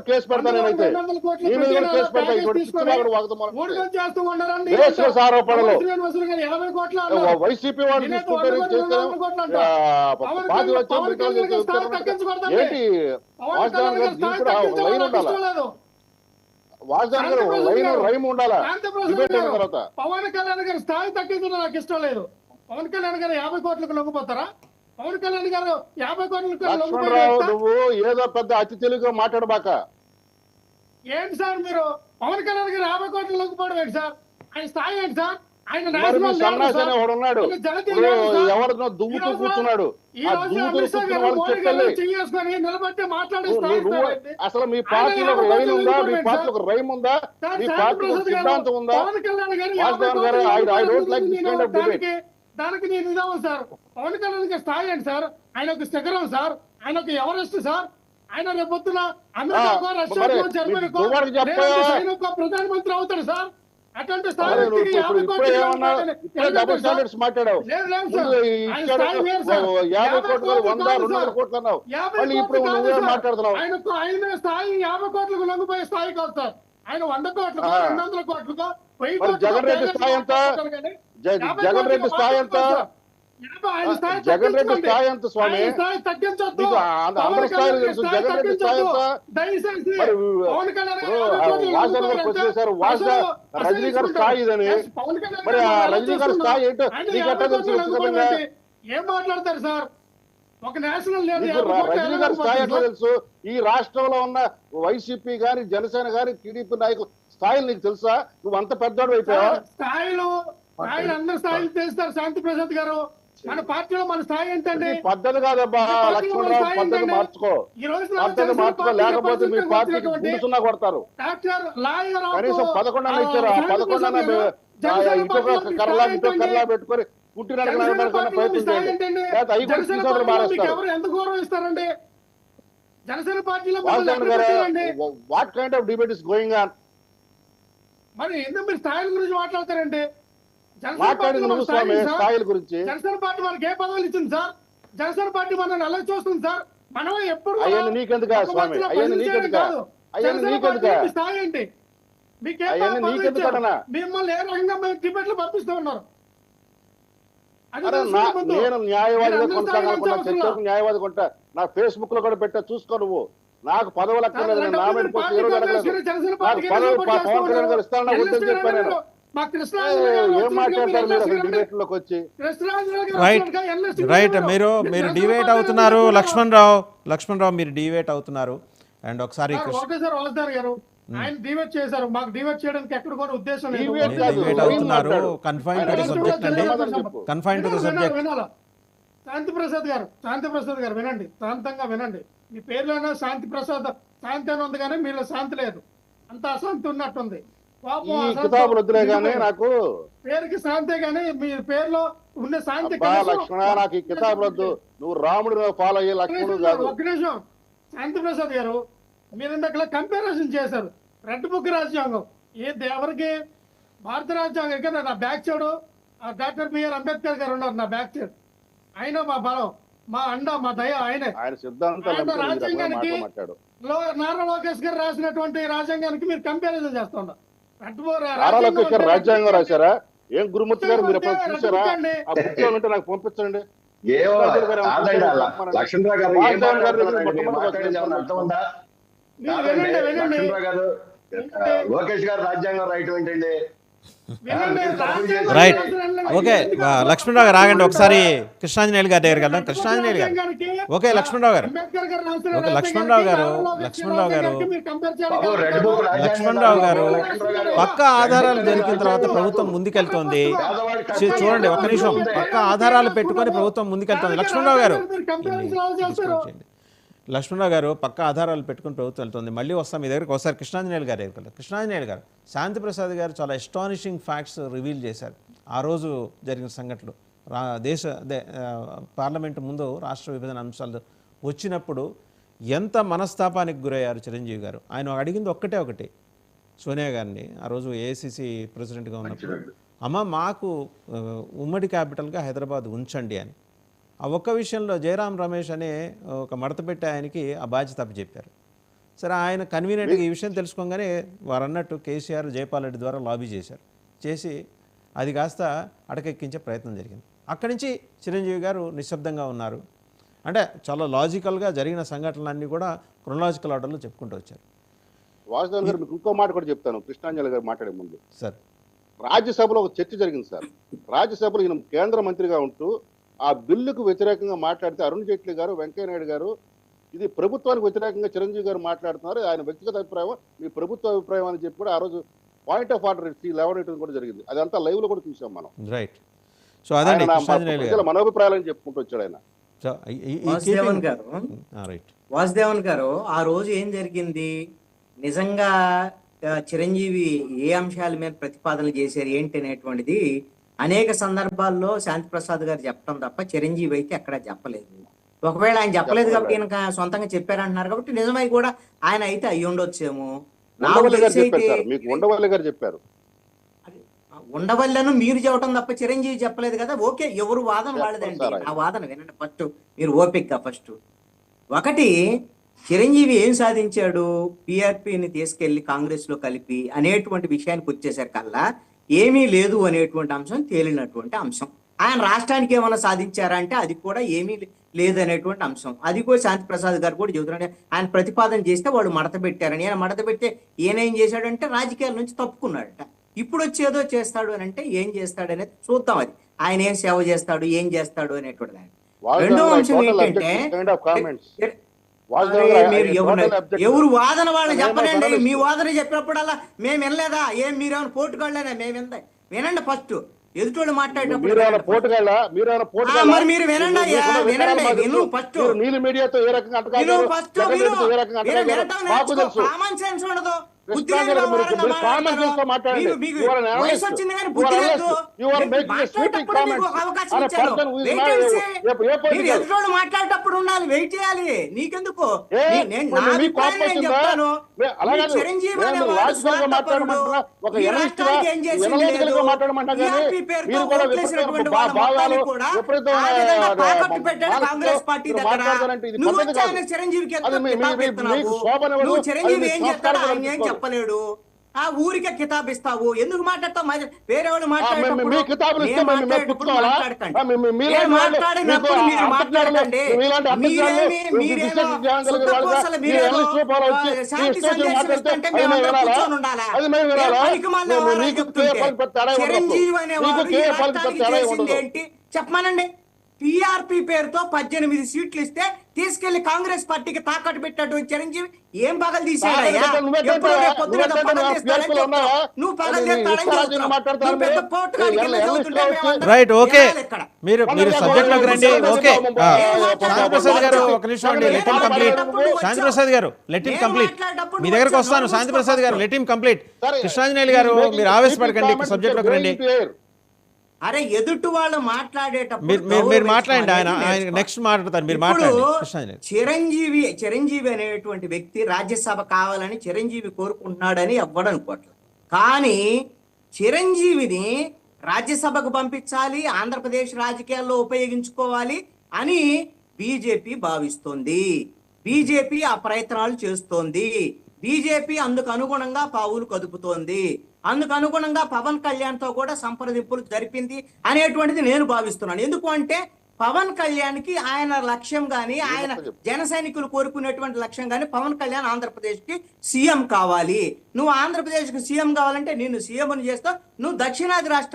Case పెడతా నేనైతే, నీ మీద కూడా కేసు పెడతా. ఇటువంటి ఆరోపణలు వైసీపీ వాళ్ళు తీసుకుంటే పార్టీ వచ్చే ఏంటి వాసుదేవన్ గారు దీనికి కూడా లైన్ ఉండాలా? వాసుదేవన్ గారు లైన్ రైమ్ ఉండాలా డిబేట్ అయిన తర్వాత? పవన్ కళ్యాణ్ గారి స్థాయి తగ్గించడం నాకు ఇష్టం లేదు. పవన్ కళ్యాణ్ గారు 50 కోట్లకు లొంగిపోతారా? పవన్ కళ్యాణ్ గారు 50 కోట్లకు లక్ష్మణరావు, నువ్వు ఏదో పెద్ద అతి తెలుగుగా మాట్లాడబాక. ఏంటి సార్ మీరు పవన్ కళ్యాణ్ గారు 50 కోట్లు లొంగిపోవడం ఏంటి సార్? ఆయన స్థాయి ఏంటి సార్? ఆయన సన్నాసి అనే వాడు ఉన్నాడు, ఎవరినో దువ్వుతూ కూర్చున్నాడు. అసలు మీ పార్టీలో ఒక లైన్ ఉందా? మీ పార్టీలో ఒక రైమ్ ఉందా? మీ పార్టీలో ఒక సిద్ధాంతం ఉందా? వాసుదేవన్ గారు I don't like this kind of debate. దానికి నేను ఇదాము సార్. పవన్ కళ్యాణ్ గారి స్థాయి ఏంటి సార్? ఆయన ఒక శిఖరం సార్, ఆయన ఒక ఎవరెస్ట్ సార్. ఆయన రేపొద్దున అమెరికా ప్రధానమంత్రి అవుతాడు సార్. అటువంటి డబుల్ స్టాండర్డ్స్ మాట్లాడావు. 50 కోట్లు 100 200 కోట్లు అన్నావు, మళ్ళీ ఇప్పుడు నువ్వే మాట్లాడుతున్నావు. ఆయన స్థాయి 50 కోట్లకు లొంగిపోయే స్థాయి కాదు సార్. ఆయన 100 కోట్లకు 200 కోట్లకు జగన్ రెడ్డి స్థాయి ఎంత? జగన్ రెడ్డి స్థాయి ఎంత? జగన్ రెడ్డి స్థాయి ఎంత స్వామి? అందరి స్థాయి తెలుసు. జగన్ రెడ్డి స్థాయి ఎంత? వాసుదేవ్ గారు క్వశ్చన్ చేశారు, రజనీ గారి స్థాయి ఇదని. మరి ఆ రజనీ గారి స్థాయి ఏంటో నీకు ఎట్లా తెలుసు? ఏం మాట్లాడతారు సార్? ఒక నేషనల్ రజనీ గారి స్థాయి ఎట్లా తెలుసు? ఈ రాష్ట్రంలో ఉన్న వైసీపీ గాని జనసేన గాని టీడీపీ నాయకులు స్థాయిలు నీకు తెలుసా? నువ్వు అంత పెద్దోడు అయిపోయావా? స్థాయిలు అందరి స్థాయిలు తెలుస్తారు శాంతి ప్రసాద్ గారు. మన పార్టీలో మన స్థాయి ఏంటండి? పద్ధతి కాదబ్బా లక్ష్మణరావు, పద్ధతి మార్చుకో, పద్ధతి మార్చుకో, లేకపోతే మీ పార్టీకి గుండుసున్నా కొడతారు. కనీసం 11 ఇచ్చారు. ఆ 11 ఇటు కర్రలా ఇటు కర్రలా పెట్టుకొని పుట్టిన ప్రయత్నం చేయండి. అవి కూడా తీసుకొని మారేస్తారు. ఎంత గౌరవం ఇస్తారండి జనసేన పార్టీలో? What kind of debate is going on? మరి ఎందుకు మీరు స్థాయిల గురించి మాట్లాడతారండి? మాట్లాడింది నువ్వు స్వామి స్థాయిల గురించి. జనసేన పార్టీ మనకి ఏ పదవులు ఇచ్చింది సార్? జనసేన పార్టీ మనల్ని అలా చూస్తుంది సార్. మనం ఎప్పుడు అయ్యని నీకెందుకా స్వామి? అయ్యని నీకెందుకా? అయ్యని నీకెందుకా? స్థాయి ఏంటి మీకే? నీకెందుకన్నా మిమ్మల్ని ఏ రకంగా మేము డిబేట్లు పంపిస్తూ ఉన్నారు? నేను న్యాయవాదిగా కొనసాగాలనుకున్నా, చర్చకు న్యాయవాది కొంటా. నా ఫేస్బుక్ లో కూడా పెట్టా, చూసుకో. నువ్వు నాకు పదవులు అక్కర్లేదు, నేను నామినేట్ పోస్ట్ ఈ రోజు అడగలేదు. నాకు పదవులు పవన్ కళ్యాణ్ గారు ఇస్తానన్నా వద్దని చెప్పాను నేను. ఏం మాట్లాడతారు మీరు అసలు డిబేట్ లోకి వచ్చి? రైట్ మీరు డివేట్ అవుతున్నారు లక్ష్మణరావు మీరు డివేట్ అవుతున్నారు. అండ్ ఒకసారి ఆయన డివేట్ చేశారు, మాకు డివేట్ చేయడానికి ఎక్కడ కూడా ఉద్దేశం లేదు. డివేట్ అవుతున్నారు. కన్ఫైన్ టు ది సబ్జెక్ట్ అండి, కన్ఫైన్ టు ది సబ్జెక్ట్. శాంతి ప్రసాద్ గారు వినండి, శాంతంగా వినండి. మీ పేరులోనే శాంతి ప్రసాద్ శాంతి అని ఉంది, కానీ మీలో శాంతి లేదు. అంత అశాంతి ఉన్నట్టుంది. నాకు పేరుకి శాంతే గానీ మీ పేరులో ఉన్న శాంతి. లక్ష్మణ నాకు ఈ కితాబులు వద్దు, నువ్వు రాముడు ఫాలో అయ్యే లక్ష్మణుడు కాదు. ఒక్క నిమిషం శాంతి ప్రసాద్ గారు, మీరు ఇందాక కంపారిజన్ చేశారు రెడ్ బుక్ రాజ్యాంగం ఎవరికి? భారత రాజ్యాంగం కదా. నా back side doctor BR Ambedkar గారు ఉన్నారు, నా బ్యాక్ సైడ్. ఆయన మా బలం, మా అండ, మా దయ ఆయనే. రాజ్యాంగానికి నారా లోకేష్ గారు రాసినటువంటి రాజ్యాంగానికి మీరు కంపారిజన్ చేస్తున్నారు. రాజ్యాంగం రాశారా? ఏం గురుమూర్తి గారు మీరు ఎప్పుడు చూసారా? ఆ పుస్తకం ఉంటే నాకు పంపించండి. లోకేష్ గారు రాజ్యాంగం రాయటం ఏంటండి? రైట్, ఓకే లక్ష్మణరావు గారు ఆగండి ఒకసారి. కృష్ణాంజనేయులు గారి దగ్గరికి వెళ్దాం. కృష్ణాంజనేయులు గారు, ఓకే లక్ష్మణరావు గారు, ఓకే లక్ష్మణరావు గారు పక్కా ఆధారాలు దొరికిన తర్వాత ప్రభుత్వం ముందుకెళ్తోంది. చూడండి ఒక్క నిమిషం, పక్కా ఆధారాలు పెట్టుకొని ప్రభుత్వం ముందుకెళ్తోంది. లక్ష్మణరావు గారు పక్కా ఆధారాలు పెట్టుకుని ప్రభుత్వం వెళ్తుంది. మళ్ళీ వస్తాం మీ దగ్గరికి. ఒకసారి కృష్ణాంజనేయులు గారు దగ్గరికి వెళ్తాం. కృష్ణాంజనేయులు గారు, శాంతి ప్రసాద్ గారు చాలా ఎస్టానిషింగ్ ఫ్యాక్ట్స్ రివీల్ చేశారు. ఆ రోజు జరిగిన సంఘటనలు పార్లమెంటు ముందు రాష్ట్ర విభజన అంశాలు వచ్చినప్పుడు ఎంత మనస్తాపానికి గురయ్యారు చిరంజీవి గారు. ఆయన అడిగింది ఒకటి, సోనియా గారిని ఆ రోజు ఏఐసిసి ప్రెసిడెంట్గా ఉన్నప్పుడు, అమ్మ మాకు ఉమ్మడి క్యాపిటల్గా హైదరాబాద్ ఉంచండి అని. ఆ ఒక్క విషయంలో జయరాం రమేష్ అనే ఒక మడత పెట్టే ఆయనకి ఆ బాధ్యత అప్పచెప్పారు. సరే ఆయన కన్వీనియంట్గా ఈ విషయం తెలుసుకోగానే వారు అన్నట్టు కేసీఆర్ జయపాల్ రెడ్డి ద్వారా లాబీ చేసి అది కాస్త అటకెక్కించే ప్రయత్నం జరిగింది. అక్కడి నుంచి చిరంజీవి గారు నిశ్శబ్దంగా ఉన్నారు. అంటే చాలా లాజికల్గా జరిగిన సంఘటనలన్నీ కూడా క్రొనాలజికల్ ఆర్డర్లో చెప్పుకుంటూ వచ్చారు. వాసుదేవన్ గారు మీకు ఇంకో మాట కూడా చెప్తాను. కృష్ణాంజలి గారు మాట్లాడే ముందు సార్ రాజ్యసభలో ఒక చర్చ జరిగింది సార్. రాజ్యసభలో ఈయన కేంద్ర మంత్రిగా ఉంటూ ఆ బిల్లుకు వ్యతిరేకంగా మాట్లాడితే అరుణ్ జైట్లీ గారు, వెంకయ్య నాయుడు గారు ఇది ప్రభుత్వానికి వ్యతిరేకంగా చిరంజీవి గారు మాట్లాడుతున్నారు, ఆయన వ్యక్తిగత అభిప్రాయం, మీ ప్రభుత్వ అభిప్రాయం అని చెప్పి కూడా ఆ రోజు పాయింట్ ఆఫ్ ఆర్డర్ లేవనెట్టడం కూడా జరిగింది. అదంతా లైవ్ లో కూడా చూసాం మనం. రైట్. సో అదండి ప్రజల మనోభిప్రాయాలని చెప్పుకుంటూ వచ్చాడు ఆయన. వాసుదేవన్ గారు ఆ రోజు ఏం జరిగింది, నిజంగా చిరంజీవి ఏ అంశాల మీద ప్రతిపాదనలు చేశారు ఏంటి అనేటువంటిది అనేక సందర్భాల్లో శాంతి ప్రసాద్ గారు చెప్పడం తప్ప చిరంజీవి అయితే ఎక్కడా చెప్పలేదు. ఒకవేళ ఆయన చెప్పలేదు కాబట్టి ఈయన సొంతంగా చెప్పారంటున్నారు కాబట్టి నిజమై కూడా ఆయన అయితే అయ్యి ఉండొచ్చేమో. ఉండవల్లను మీరు చెప్పడం తప్ప చిరంజీవి చెప్పలేదు కదా. ఓకే, ఎవరు వాదన వాళ్ళదండి, ఆ వాదన వినండి ఫస్ట్ మీరు ఓపిక్గా. ఫస్ట్ ఒకటి, చిరంజీవి ఏం సాధించాడు, పిఆర్పిని తీసుకెళ్లి కాంగ్రెస్ లో కలిపి అనేటువంటి విషయానికి వచ్చేసరికల్లా ఏమీ లేదు అనేటువంటి అంశం తేలినటువంటి అంశం. ఆయన రాష్ట్రానికి ఏమైనా సాధించారా అంటే అది కూడా ఏమీ లేదు అనేటువంటి అంశం. అది కూడా శాంతి ప్రసాద్ గారు కూడా చెబుతున్నాడు. ఆయన ప్రతిపాదన చేస్తే వాడు మడత పెట్టారని. ఆయన మడత పెడితే ఈయనేం చేశాడంటే రాజకీయాల నుంచి తప్పుకున్నాడట. ఇప్పుడు వచ్చి ఏదో చేస్తాడు అని అంటే ఏం చేస్తాడు అనేది చూద్దాం. అది ఆయన ఏం సేవ చేస్తాడు, ఏం చేస్తాడు అనేటువంటి దాన్ని. రెండో అంశం ఏంటంటే మీరు ఎవరు వాదన వాళ్ళు చెప్పనండి. మీ వాదన చెప్పినప్పుడల్లా మేము వినలేదా, ఏం మీరేమైనా పోటుగాళ్ళేనా, మేము వినండి ఫస్ట్. ఎదుటోళ్ళు మాట్లాడేటప్పుడు మరి మీరు వినండి అయ్యా, వినండి. విను ఫస్ట్, కామన్ సెన్స్ ఉండదు, బుద్ధి లేదు. వయసు వచ్చింది కానీ బుద్ధి లేదు. మాట్లాడేటప్పుడు మీకు అవకాశం ఇచ్చాను. మీరు ఎదుటోళ్ళు మాట్లాడేటప్పుడు ఉండాలి, వెయిట్ చేయాలి. నీకెందుకు, చెప్తాను. చిరంజీవి అనేవాడు స్వార్థపరుడు, ఈ రాష్ట్రానికి ఏం చేసింది లేదు. టీఆర్పీ పేరుతో ఓట్లేసినటువంటి వాళ్ళ మొత్తాన్ని కూడా ఆ విధంగా తాకట్టు పెట్టాడు కాంగ్రెస్ పార్టీ దగ్గర. నువ్వు వచ్చి ఆయన చిరంజీవికి నువ్వు చిరంజీవి ఏం చేస్తాడో ఆయన ఏం చెప్పలేడు. ఆ ఊరికే కితాబిస్తావు, ఎందుకు మాట్లాడతావు? వేరే వాళ్ళు మాట్లాడినప్పుడు మాట్లాడకండి. చిరంజీవి అనేవాడు చేసింది ఏంటి చెప్పమానండి. టీఆర్పీ పేరుతో 18 సీట్లు ఇస్తే తీసుకెళ్లి కాంగ్రెస్ పార్టీకి తాకట్టు పెట్టినటువంటి చిరంజీవి ఏం పగలు తీసాడయ్యా? నువ్వు పగలు రైట్. ఓకే, మీరు సబ్జెక్ట్ లోకి రండి. ఓకే, శాంతిప్రసాద్ గారు ఒక నిమిషం అండి. Let him complete. శాంతిప్రసాద్ గారు లెట్ హిమ్ కంప్లీట్. మీ దగ్గరకు వస్తాను. శాంతిప్రసాద్ గారు లెట్ హిమ్ కంప్లీట్. కృష్ణాంజనేయులు గారు మీరు ఆవేశపడకండి, సబ్జెక్ట్ లోకి రండి. అరే ఎదుటి వాళ్ళు మాట్లాడేటప్పుడు మీరు మాట్లాడండి, ఆయన నెక్స్ట్ మాట్లాడతారు, మీరు మాట్లాడండి. చిరంజీవి అనేటువంటి వ్యక్తి రాజ్యసభ కావాలని చిరంజీవి కోరుకుంటున్నాడని ఎవ్వడు అనుకోవట్లేదు. కానీ చిరంజీవిని రాజ్యసభకు పంపించాలి, ఆంధ్రప్రదేశ్ రాజకీయాల్లో ఉపయోగించుకోవాలి అని బీజేపీ భావిస్తోంది. బీజేపీ ఆ ప్రయత్నాలు చేస్తోంది. బీజేపీ అందుకు అనుగుణంగా పావులు కదుపుతోంది. అందుకు అనుగుణంగా పవన్ కళ్యాణ్ తో కూడా సంప్రదింపులు జరిపింది అనేటువంటిది నేను భావిస్తున్నాను. ఎందుకు అంటే పవన్ కళ్యాణ్ కి ఆయన లక్ష్యం గాని, ఆయన జన సైనికులు కోరుకునేటువంటి లక్ష్యం గాని, పవన్ కళ్యాణ్ ఆంధ్రప్రదేశ్ కి సీఎం కావాలి. నువ్వు ఆంధ్రప్రదేశ్ కి సీఎం కావాలంటే నిన్ను సీఎం చేస్తావు. నువ్వు దక్షిణాది రాష్ట్రాలు